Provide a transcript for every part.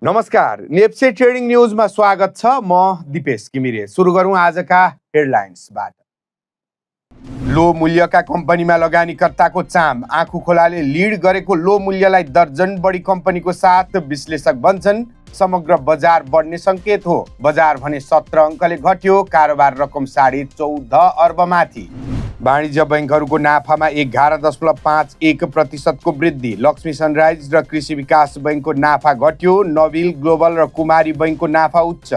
नमस्कार, नेप्से ट्रेडिङ न्युजमा स्वागत छ। म दिपेश किमिरे। सुरु गरौँ आजका हेडलाइन्सबाट। लो मूल्यका कम्पनीमा लगानीकर्ताको चाम। आँखु खोलाले लिड गरेको लो मूल्यलाई दर्जन बढी कम्पनीको साथ विश्लेषक भन्छन् समग्र बजार बढ्ने संकेत हो। बजार भने 17 अङ्कले घट्यो, कारोबार रकम 14.5 अर्ब माथि। वाणिज्य बैंकहरूको नाफामा 11.51% को वृद्धि। लक्ष्मी सनराइज र कृषि विकास बैंकको नाफा घट्यो। नबिल ग्लोबल र कुमारी बैंकको नाफा उच्च।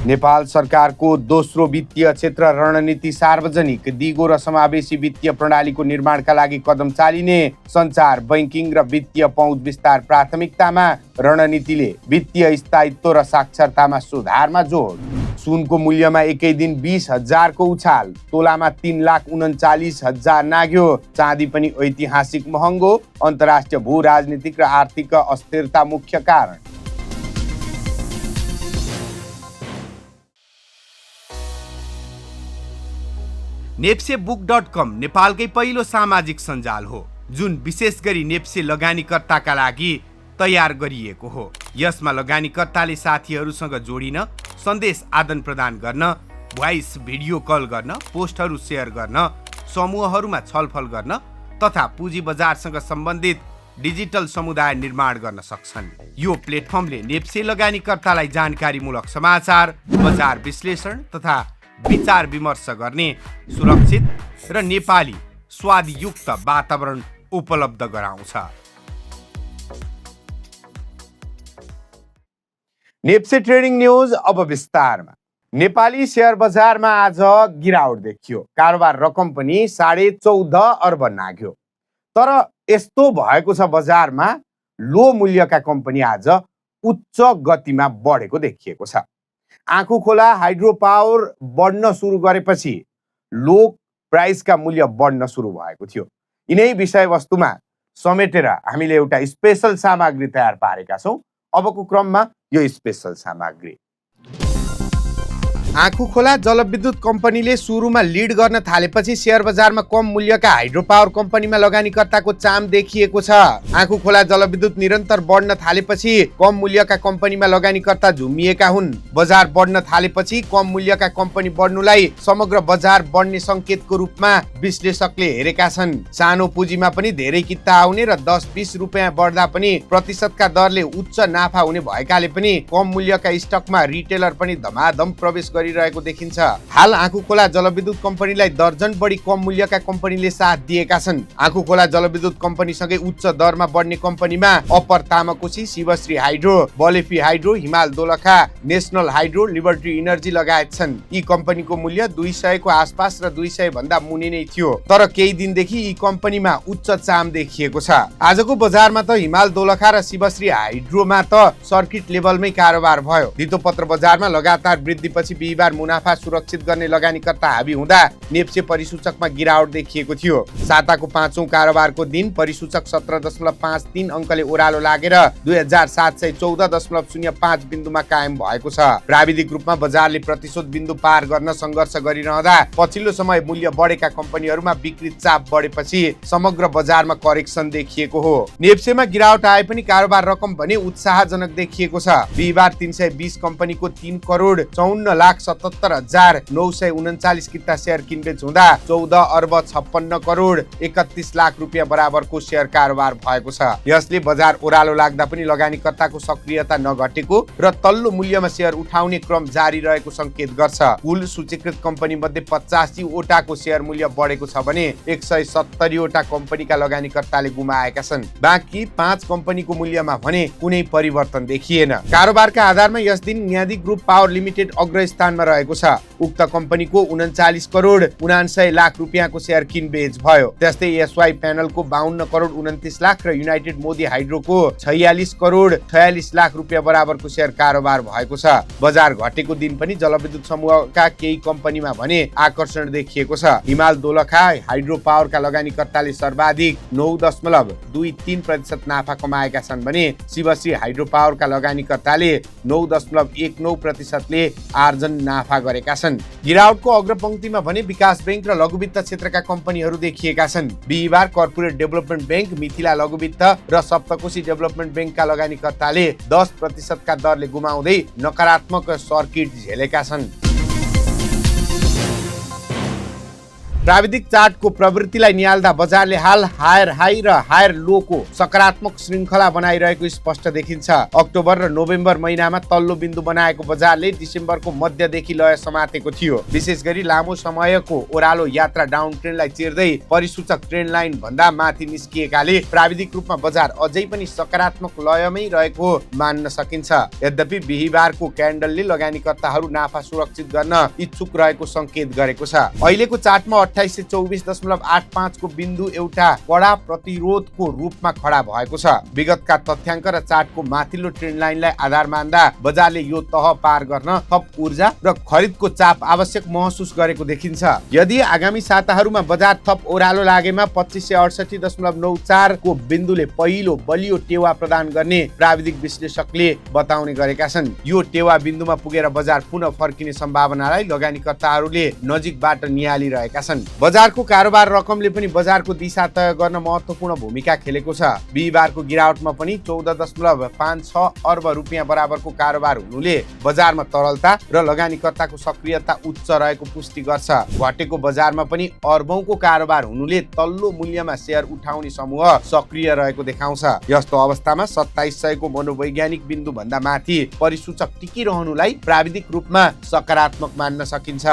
नेपाल सरकारको दोस्रो वित्तीय क्षेत्र रणनीति सार्वजनिक। दिगो र समावेशी वित्तीय प्रणालीको निर्माणका लागि कदम चालिने। सञ्चार, बैंकिङ र वित्तीय पहुँच विस्तार प्राथमिकतामा। रणनीतिले वित्तीय स्थायित्व र साक्षरतामा सुधारमा जोड। सुनको मूल्यमा एकै दिन 20,000 को उछाल। तोलामा 3,39,000 नाग्यो। चाँदी पनि ऐतिहासिक महँगो। अन्तर्राष्ट्रिय भू राजनीतिक र आर्थिक अस्थिरता मुख्य कारण। nepsebook.com नेपालकै पहिलो सामाजिक सञ्जाल हो जुन विशेष गरी नेप्से लगानीकर्ताका लागि तयार गरिएको हो। यसमा लगानीकर्ताले साथीहरूसँग जोडिन, सन्देश आदान प्रदान गर्न, भोइस भिडियो कल गर्न, पोस्टहरू सेयर गर्न, समूहहरूमा छलफल गर्न तथा पुँजी बजारसँग सम्बन्धित डिजिटल समुदाय निर्माण गर्न सक्छन्। यो प्लेटफर्मले नेप्से लगानीकर्तालाई जानकारीमूलक समाचार, बजार विश्लेषण तथा विचार विमर्श गर्ने सुरक्षित र नेपाली स्वादयुक्त वातावरण उपलब्ध गराउँछ। नेप्से ट्रेडिङ न्युज अब विस्तारमा। नेपाली शेयर बजारमा आज गिरावट देखियो। कारोबार रकम पनि 14.5 अर्ब नाग्यो। तर यस्तो भएको छ, बजारमा लो मूल्यका कम्पनी आज उच्च गतिमा बढेको देखिएको छ। आँखु खोला हाइड्रो पावर बढ्न सुरु गरेपछि लो प्राइसका मूल्य बढ्न सुरु भएको थियो। यिनै विषयवस्तुमा समेटेर हामीले एउटा स्पेशल सामग्री तयार पारेका छौँ। अबको क्रममा यो स्पेशल सामग्री। आँखु खोला जलविद्युत कम्पनीले सुरुमा लिड गर्न थालेपछि शेयर बजारमा कम मूल्यका हाइड्रो पावर कम्पनीमा लगानीकर्ताको चाम देखिएको छ। आँखु खोला जलविद्युत निरन्तर बढ्न थालेपछि कम मूल्यका कम्पनीमा लगानीकर्ता झुमिएका हुन्। बजार बढ्न थालेपछि कम मूल्यका कम्पनी बढ्नुलाई समग्र बजार बढ्ने संकेतको रूपमा विश्लेषकले हेरेका छन्। सानो पुँजीमा पनि धेरै किता आउने र 10-20 रुपियाँ बढ्दा पनि प्रतिशतका दरले उच्च नाफा हुने भएकाले पनि कम मूल्यका स्टकमा रिटेलर पनि धमाधम प्रवेश गरिरहेको देखिन्छ। हाल आँखु खोला जलविद्युत कम्पनीलाई दर्जन बढी कम मूल्यका कम्पनीले साथ दिएका छन्। आँखु खोला जलविद्युत कम्पनीसँगै उच्च दरमा बढ्ने कम्पनीमा upper Tamakoshi, Shivashree hydro, Balephi hydro, Himal Dolakha, national hydro, liberty energy लगायत छन्। यी कम्पनीको मूल्य 200 को आसपास र 200 भन्दा मुनि नै थियो। तर केही दिनदेखि यी कम्पनीमा उच्च चाम देखिएको छ। आजको बजारमा त हिमाल दोलखा र शिवश्री हाइड्रोमा त सर्किट लेभलमै कारोबार भयो। धितोपत्र बजारमा लगातार वृद्धिपछि बिहिबार मुनाफा सुरक्षित गर्ने लगानीकर्ता हाबी हुँदा नेप्से परिसूचकमा गिरावट देखिएको थियो। साताको 5औं कारोबारको दिन परिसूचक 17.53 अङ्कले ओह्रालो लागेर 2714.05 बिन्दुमा कायम भएको छ। प्राविधिक रूपमा बजारले प्रतिशोध बिन्दु पार गर्न सङ्घर्ष गरिरहँदा पछिल्लो समय मूल्य बढेका कम्पनीहरूमा बिक्री चाप बढेपछि समग्र बजारमा करेक्सन देखिएको हो। नेप्सेमा गिरावट आए पनि कारोबार रकम भने उत्साहजनक देखिएको छ। बिहिबार 320 कम्पनीको 3,77,939 किता शेयर किनबेच हुँदा 14 अर्ब 56 करोड 31 लाख रुपियाँ बराबरको शेयर कारोबार भएको छ। यसले बजार ओह्रालो लाग्दा पनि लगानीकर्ताको सक्रियता नघटेको र तल्लो मूल्यमा शेयर उठाउने क्रम जारी रहेको संकेत गर्छ। कुल सूचीकृत कम्पनी मध्ये 85 वटाको शेयर मूल्य बढेको छ भने 170 वटा कम्पनीका लगानीकर्ताले गुमाएका छन्। बाँकी 5 कम्पनीको मूल्यमा भने कुनै परिवर्तन देखिएन। कारोबारका आधारमा यस दिन न्यादी ग्रुप पावर लिमिटेड अग्रस्थानमा रहेको छ। उक्त कम्पनीको 39 करोड 59 लाख रुपियाँको शेयर किनबेच भयो। त्यस्तै एसवाई प्यानलको 52 करोड 29 लाख र युनाइटेड मोदी हाइड्रोको 46 करोड 46 लाख रुपियाँ बराबरको शेयर कारोबार भएको छ। बजार घटेको दिन पनि जलविद्युत समूहका केही कम्पनीमा भने आकर्षण देखिएको छ। हिमाल दोलखा हाइड्रो पावरका लगानीकर्ताले सर्वाधिक 9.23% नाफा कमाएका छन् भने शिवश्री हाइड्रो पावरका लगानीकर्ताले 9.19% ले आर्जन नाफा गरेका छन्। गिरावटको अग्रपंक्तिमा भने विकास बैंक र लघुवित्त क्षेत्रका कम्पनीहरू देखिएका छन्। बिहिबार कर्पोरेट डेभलपमेन्ट बैंक, मिथिला लघुवित्त र सप्तकोशी डेभलपमेन्ट बैंकका लगानीकर्ताले 10% का दरले गुमाउँदै नकारात्मक सर्किट झेलेका छन्। प्राविधिक चार्टको प्रवृत्तिलाई निहाल्दा बजारले हाल हायर हाई र हायर लोको सकारात्मक श्रृङ्खला बनाइरहेको स्पष्ट देखिन्छ। अक्टोबर र नोभेम्बर महिनामा तल्लो बिन्दु बनाएको बजारले डिसेम्बरको मध्यदेखि लय समातेको थियो। विशेष गरी लामो समयको ओह्रालो यात्रा डाउन ट्रेन्डलाई चिर्दै परिसूचक ट्रेन्ड लाइन भन्दा माथि निस्किएकाले प्राविधिक रूपमा बजार अझै पनि सकारात्मक लयमै रहेको मान्न सकिन्छ। यद्यपि बिहिबारको क्यान्डलले लगानीकर्ताहरू नाफा सुरक्षित गर्न इच्छुक रहेको संकेत गरेको छ। अहिलेको चार्टमा 2824.85 को बिन्दु एउटा कडा प्रतिरोधको रूपमा खडा भएको छ। विगतका तथ्याङ्क र चार्टको माथिल्लो ट्रेन्ड लाइनलाई आधार मान्दा बजारले यो तह पार गर्न थप ऊर्जा र खरिदको चाप आवश्यक महसुस गरेको देखिन्छ। यदि आगामी साताहरूमा बजार थप ओह्रालो लागेमा 2568.94 को बिन्दुले पहिलो बलियो टेवा प्रदान गर्ने प्राविधिक विश्लेषकले बताउने गरेका छन्। यो टेवा बिन्दुमा पुगेर बजार पुनः फर्किने सम्भावनालाई लगानीकर्ताहरूले नजिकबाट निहालिरहेका छन्। बजारको कारोबार रकमले पनि बजारको दिशा तय गर्न महत्त्वपूर्ण भूमिका खेलेको छ। बिहिबारको गिरावटमा पनि 14.56 अर्ब रुपियाँ बराबरको कारोबार हुनुले बजारमा तरलता र लगानीकर्ताको सक्रियता उच्च रहेको पुष्टि गर्छ। घटेको बजारमा पनि अर्बौंको कारोबार हुनुले तल्लो मूल्यमा शेयर उठाउने समूह सक्रिय रहेको देखाउँछ। यस्तो अवस्थामा 2700 को मनोवैज्ञानिक बिन्दु भन्दा माथि परिसूचक टिकिरहनुलाई प्राविधिक रूपमा सकारात्मक मान्न सकिन्छ।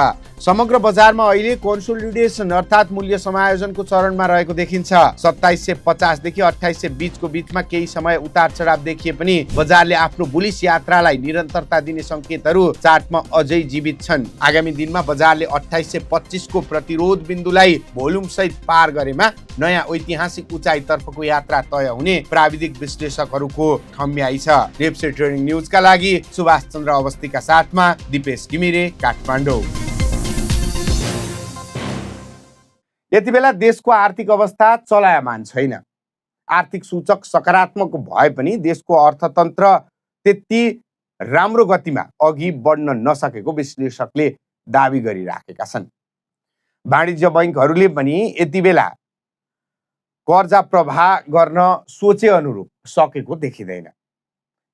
समग्र बजारमा अहिले कन्सोलिडेसन अर्थात् मूल्य समायोजनको चरणमा रहेको देखिन्छ। 2750 देखि 2820 को बीचमा केही समय उतार चढाव देखिए पनि बजारले आफ्नो बुलिस यात्रालाई निरन्तरता दिने संकेतहरू चार्टमा अझै जीवित छन्। आगामी दिनमा बजारले 2825 को प्रतिरोध बिन्दुलाई भोल्युम सहित पार गरेमा नयाँ ऐतिहासिक उचाइ तर्फको यात्रा तय हुने प्राविधिक विश्लेषकहरूको ठम्याइ छ। नेप्से ट्रेडिङ न्युजका लागि सुभाष चन्द्र अवस्थीका साथमा दिपेश घिमिरे, काठमाडौँ। यति बेला देशको आर्थिक अवस्था चलायमान छैन। आर्थिक सूचक सकारात्मक भए पनि देशको अर्थतन्त्र त्यति राम्रो गतिमा अघि बढ्न नसकेको विश्लेषकले दावी गरिराखेका छन्। वाणिज्य बैंकहरूले पनि यति बेला कर्जा प्रवाह गर्न सोचे अनुरूप सकेको देखिँदैन।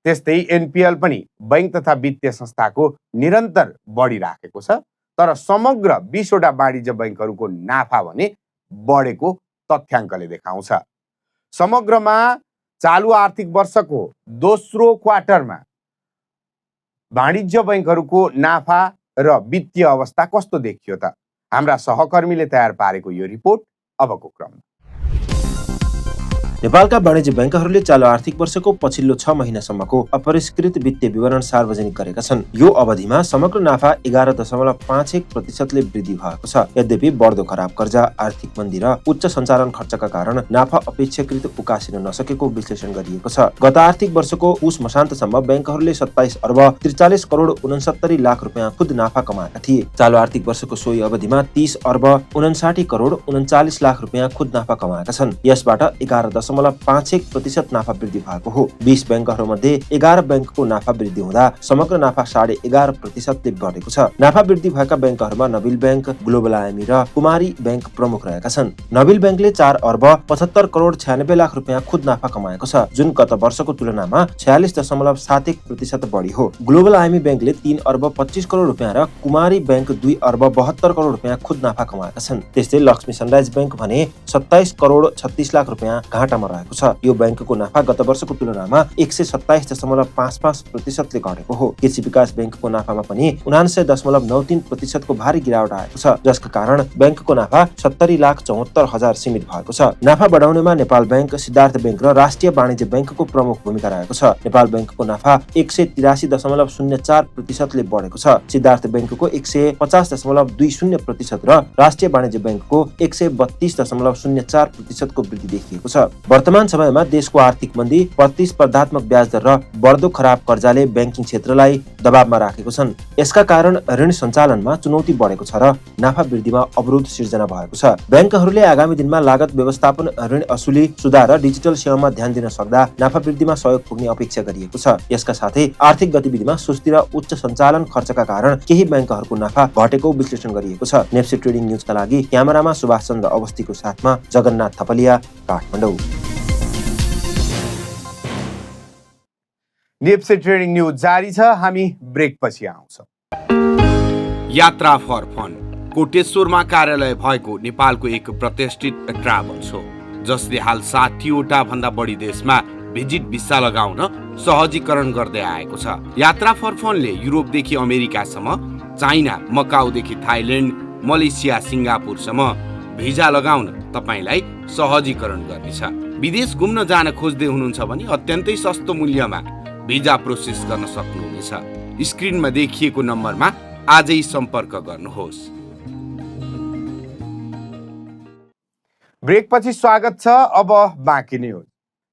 त्यस्तै एनपीएल पनि बैंक तथा वित्तीय संस्थाको निरन्तर बढिराखेको छ। तर समग्र 20 वटा वाणिज्य बैंकहरूको नाफा भने बढेको तथ्याङ्कले देखाउँछ। समग्रमा चालु आर्थिक वर्षको दोस्रो क्वार्टरमा वाणिज्य बैंकहरूको नाफा र वित्तीय अवस्था कस्तो देखियो त? हाम्रा सहकर्मीले तयार पारेको यो रिपोर्ट अबको क्रम। नेपालका वाणिज्य बैंकहरूले चालु आर्थिक वर्षको पछिल्लो 6 महिनासम्मको अपरिष्कृत वित्तीय विवरण सार्वजनिक गरेका छन्। यो अवधिमा समग्र नाफा 11.51% वृद्धि भएको छ। यद्यपि बढ्दो खराब कर्जा, आर्थिक मन्दी र उच्च सञ्चालन खर्चका कारण नाफा अपेक्षाकृत उकासिन नसकेको विश्लेषण गरिएको छ। गत आर्थिक वर्षको पुस मसान्तसम्म बैंकहरूले 27 अर्ब 43 करोड 69 लाख रुपियाँ खुद नाफा कमाएका थिए। चालु आर्थिक वर्षको सोही अवधिमा 30 अर्ब 59 करोड 39 लाख रुपियाँ खुद नाफा कमाएका छन्। यसबाट 11.51% नाफा वृद्धि भएको हो। 20 बैंकहरू मध्ये 11 बैंकको नाफा वृद्धि हुँदा समग्र नाफा 11.5% बढेको छ। नाफा वृद्धि भएका बैंकहरूमा नबिल बैंक, ग्लोबल आइएमई र कुमारी बैंक प्रमुख रहेका छन्। नबिल बैंकले 4 अर्ब 75 करोड 96 लाख रुपियाँ खुद नाफा कमाएको छ, जुन गत वर्षको तुलनामा 46.71% बढी हो। ग्लोबल आइएमई बैंकले 3 अर्ब 25 करोड रुपियाँ र कुमारी बैंक 2 अर्ब 72 करोड रुपियाँ खुद नाफा कमाएका छन्। त्यस्तै लक्ष्मी सनराइज बैंक भने 27 करोड 36 लाख रुपियाँ घाटामा रहेको छ। यो बैंकको नाफा गत वर्षको तुलनामा 127.55% ले घटेको हो। कृषि विकास बैंकको नाफामा पनि 79.93% को भारी गिरावट आएको छ, जसका कारण बैंकको नाफा 70,74,000 सीमित भएको छ। नाफा बढाउनेमा नेपाल बैंक, सिद्धार्थ बैंक र राष्ट्रिय वाणिज्य बैंकको प्रमुख भूमिका रहेको छ। नेपाल बैंकको नाफा 183.04% ले बढेको छ। सिद्धार्थ बैंकको 150.20% र राष्ट्रिय वाणिज्य बैंकको 132.04% को वृद्धि देखिएको छ। वर्तमान समयमा देशको आर्थिक मन्दी, प्रतिस्पर्धात्मक ब्याज दर र बढ्दो खराब कर्जाले बैंकिङ क्षेत्रलाई दबावमा राखेको छन्। यसका कारण ऋण सञ्चालनमा चुनौती बढेको छ र नाफा वृद्धिमा अवरोध सिर्जना भएको छ। ब्याङ्कहरूले आगामी दिनमा लागत व्यवस्थापन, ऋण असुली सुधार र डिजिटल सेवामा ध्यान दिन सक्दा नाफा वृद्धिमा सहयोग पुग्ने अपेक्षा गरिएको छ। यसका साथै आर्थिक गतिविधिमा सुस्ती र उच्च सञ्चालन खर्चका कारण केही ब्याङ्कहरूको नाफा घटेको विश्लेषण गरिएको छ। नेप्से ट्रेडिङ न्युजका लागि क्यामेरामा सुभाष चन्द्र अवस्थीको साथमा जगन्नाथ थपलिया, काठमाडौँ। नेप्से ट्रेडिङ न्युज जारी छ। हामी ब्रेक पछि आउँछौँ। यात्रा फर फन कोटेश्वरमा कार्यालय भएको नेपालको एक प्रतिष्ठित ट्राभल्स हो, जसले हाल 60वटा भन्दा बढी देशमा भिजिट भिसा लगाउन सहजीकरण गर्दै आएको छ। यात्रा फर फनले युरोपदेखि अमेरिकासम्म, चाइना, मकाउदेखि थाइल्यान्ड, मलेसिया, सिङ्गापुरसम्म भिजा लगाउन तपाईलाई सहजीकरण गर्नेछ। विदेश घुम्न जान खोज्दै हुनुहुन्छ भने अत्यन्तै सस्तो मूल्यमा भिजा प्रोसेस गर्न सक्नुहुनेछ। स्क्रिनमा देखिएको नम्बरमा आजै सम्पर्क गर्नुहोस्। ब्रेक पछि स्वागत छ। अब बाँकी न्युज।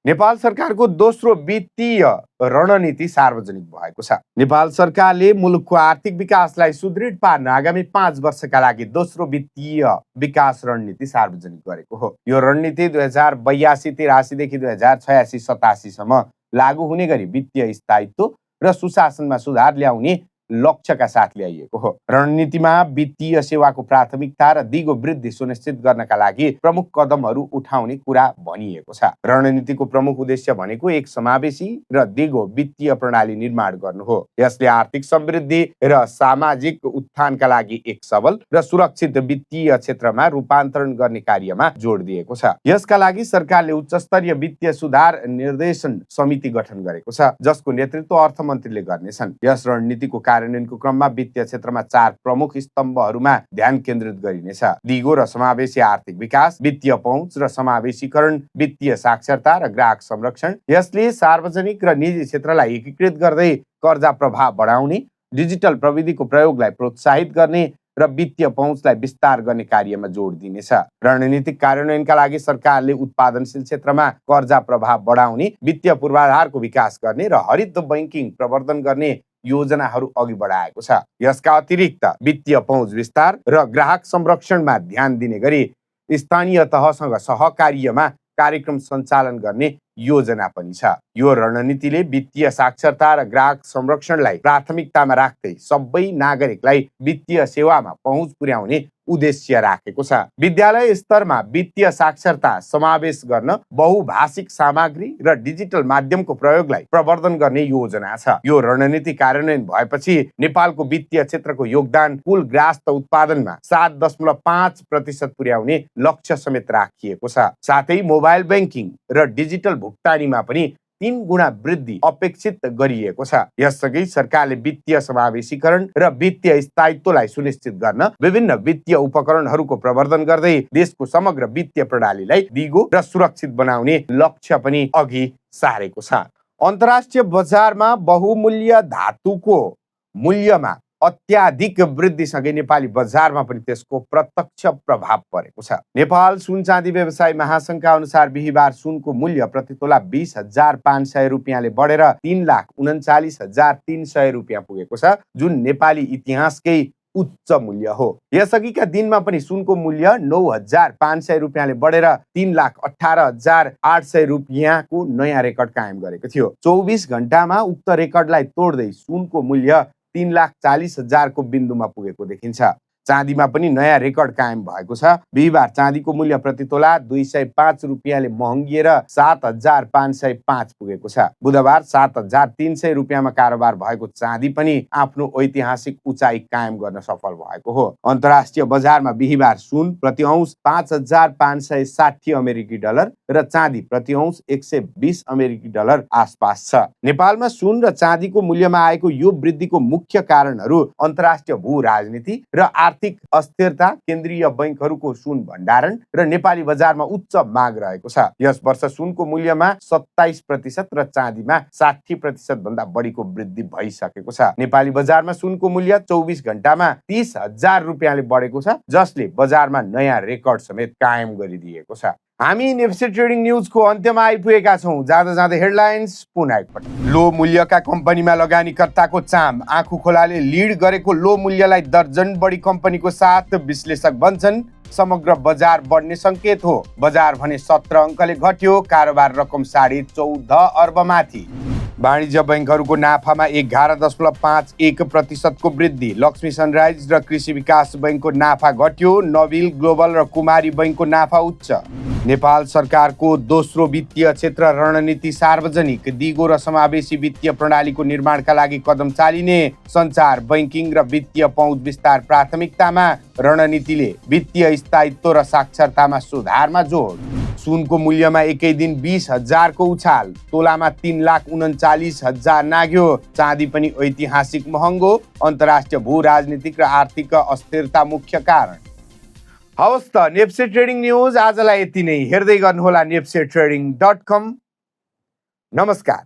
नेपाल सरकारको दोस्रो वित्तीय रणनीति सार्वजनिक भएको छ। नेपाल सरकारले मुलुकको आर्थिक विकासलाई सुदृढ पार्न आगामी 5 वर्षका लागि दोस्रो वित्तीय विकास रणनीति सार्वजनिक गरेको हो। यो रणनीति 2082-83 देखि 2086-87 सम्म लागू हुने गरी वित्तीय स्थायित्व र सुशासनमा सुधार ल्याउने लक्ष्यका साथ ल्याइएको हो। रणनीतिमा वित्तीय सेवाको प्राथमिकता र दिगो वृद्धि सुनिश्चित गर्नका लागि प्रमुख कदमहरू उठाउने कुरा भनिएको छ। रणनीतिको प्रमुख उद्देश्य भनेको एक समावेशी र दिगो वित्तीय प्रणाली निर्माण गर्नु हो। यसले आर्थिक समृद्धि र सामाजिक उत्थानका लागि एक सबल र सुरक्षित वित्तीय क्षेत्रमा रूपान्तरण गर्ने कार्यमा जोड दिएको छ। यसका लागि सरकारले उच्चस्तरीय वित्तीय सुधार निर्देशन समिति गठन गरेको छ, जसको नेतृत्व अर्थमन्त्रीले गर्नेछन्। यस रणनीतिको कार्यान्वयनको क्रममा वित्तीय क्षेत्रमा 4 प्रमुख स्तम्भहरूमा ध्यान केन्द्रित गरिनेछ। दिगो र समावेशी आर्थिक विकास, वित्तीय पहुँच र समावेशीकरण, वित्तीय साक्षरता र ग्राहक संरक्षण। यसले सार्वजनिक र निजी क्षेत्रलाई एकीकृत गर्दै कर्जा प्रभाव बढाउने, डिजिटल प्रविधिको प्रयोगलाई प्रोत्साहित गर्ने र वित्तीय पहुँचलाई विस्तार गर्ने कार्यमा जोड दिनेछ। रणनीतिक कार्यान्वयनका लागि सरकारले उत्पादनशील क्षेत्रमा कर्जा प्रभाव बढाउने, वित्तीय पूर्वाधारको विकास गर्ने र हरित बैंकिङ प्रवर्धन गर्ने योजनाहरू अघि बढाएको छ। यसका अतिरिक्त वित्तीय पहुँच विस्तार र ग्राहक संरक्षणमा ध्यान दिने गरी स्थानीय तहसँग सहकार्यमा कार्यक्रम सञ्चालन गर्ने योजना पनि छ। यो रणनीतिले वित्तीय साक्षरता र ग्राहक संरक्षणलाई प्राथमिकतामा राख्दै सबै नागरिकलाई वित्तीय सेवामा पहुँच पुर्याउने उद्देश्य राखेको छ। विद्यालय स्तरमा वित्तीय साक्षरता समावेश गर्न बहुभाषिक सामग्री र डिजिटल माध्यमको प्रयोगलाई प्रवर्धन गर्ने योजना छ। यो रणनीति कार्यान्वयन भएपछि नेपालको वित्तीय क्षेत्रको योगदान कुल ग्राहक उत्पादनमा 7.5% पुर्याउने लक्ष्य समेत राखिएको छ। साथै मोबाइल बैंकिङ र डिजिटल भुक्तानीमा पनि 3 गुणा वृद्धि अपेक्षित गरिएको छ। यससँगै सरकारले वित्तीय समावेशीकरण र वित्तीय स्थायित्वलाई सुनिश्चित गर्न विभिन्न वित्तीय उपकरणहरूको प्रवर्धन गर्दै देशको समग्र वित्तीय प्रणालीलाई दिगो र सुरक्षित बनाउने लक्ष्य पनि अघि सारेको छ। अन्तर्राष्ट्रिय बजारमा बहुमूल्य धातुको मूल्यमा अत्याधिक वृद्धिसँगै नेपाली बजारमा पनि त्यसको प्रत्यक्ष प्रभाव परेको छ। नेपाल सुन चाँदी व्यवसाय महासंघका अनुसार बिहीबार सुनको मूल्य प्रति तोला 20,500 रुपियाँले बढेर 3,39,300 रुपियाँ पुगेको छ, जुन नेपाली इतिहासकै उच्च मूल्य हो। यसअघिका दिनमा पनि सुनको मूल्य 9,500 रुपियाँले बढेर 3,18,800 रुपियाँको नयाँ रेकर्ड कायम गरेको थियो। 24 घण्टामा उक्त रेकर्डलाई तोड्दै सुनको मूल्य 3,40,000 को बिन्दुमा पुगेको देखिन्छ। चाँदीमा पनि नयाँ रेकर्ड कायम भएको छ। बिहीबार चाँदीको मूल्य प्रति तोला 205 रुपियाँले महँगिएर 7,505 पुगेको छ। बुधबार 7,300 रुपियाँमा कारोबार भएको चाँदी पनि आफ्नो ऐतिहासिक उचाइ कायम गर्न सफल भएको हो। अन्तर्राष्ट्रिय बजारमा बिहीबार सुन प्रति औंस 5,560 अमेरिकी डलर र चाँदी प्रति औंस 120 अमेरिकी डलर आसपास छ। नेपालमा सुन र चाँदीको मूल्यमा आएको यो वृद्धिको मुख्य कारणहरू अन्तर्राष्ट्रिय भू राजनीति र आर्थिक अस्थिरता, केन्द्रीय बैंकहरूको सुन भण्डारण र नेपाली बजारमा उच्च माग रहेको छ। यस वर्ष सुनको मूल्यमा 27% र चाँदीमा 60% भन्दा बढीको वृद्धि भइसकेको छ। नेपाली बजारमा सुनको मूल्य 24 घण्टामा 30,000 रुपियाँले बढेको छ, जसले बजारमा नयाँ रेकर्ड समेत कायम गरिदिएको छ। हामी नेप्से ट्रेडिङ न्युजको अन्त्यमा आइपुगेका छौँ। जाँदा जाँदै हेडलाइन्स पुनः एकपटक। लो मूल्यका कम्पनीमा लगानीकर्ताको चाम। आँखु खोलाले लिड गरेको लो मूल्यलाई दर्जन बढी कम्पनीको साथ विश्लेषक भन्छन् समग्र बजार बढ्ने संकेत हो। बजार भने 17 अङ्कले घट्यो, कारोबार रकम 14.5 अर्बमाथि। वाणिज्य बैङ्कहरूको नाफामा 11.51% वृद्धि। लक्ष्मी सनराइज र कृषि विकास बैङ्कको नाफा घट्यो, नबिल ग्लोबल र कुमारी बैङ्कको नाफा उच्च। नेपाल सरकारको दोस्रो वित्तीय क्षेत्र रणनीति सार्वजनिक। दिगो र समावेशी वित्तीय प्रणालीको निर्माणका लागि कदम चालिने। सञ्चार, बैङ्किङ र वित्तीय पहुँच विस्तार प्राथमिकतामा। रणनीतिले वित्तीय स्थायित्व र साक्षरतामा सुधारमा जोड। सुनको मूल्यमा एकै दिन 20,000 को उछाल। तोलामा 3,39,000 नाग्यो। चाँदी पनि ऐतिहासिक महँगो। अन्तर्राष्ट्रिय भू राजनीतिक र आर्थिक अस्थिरता मुख्य कारण। हवस् त, नेप्से ट्रेडिङ न्युज आजलाई यति नै। हेर्दै गर्नुहोला nepsetrading.com। नमस्कार।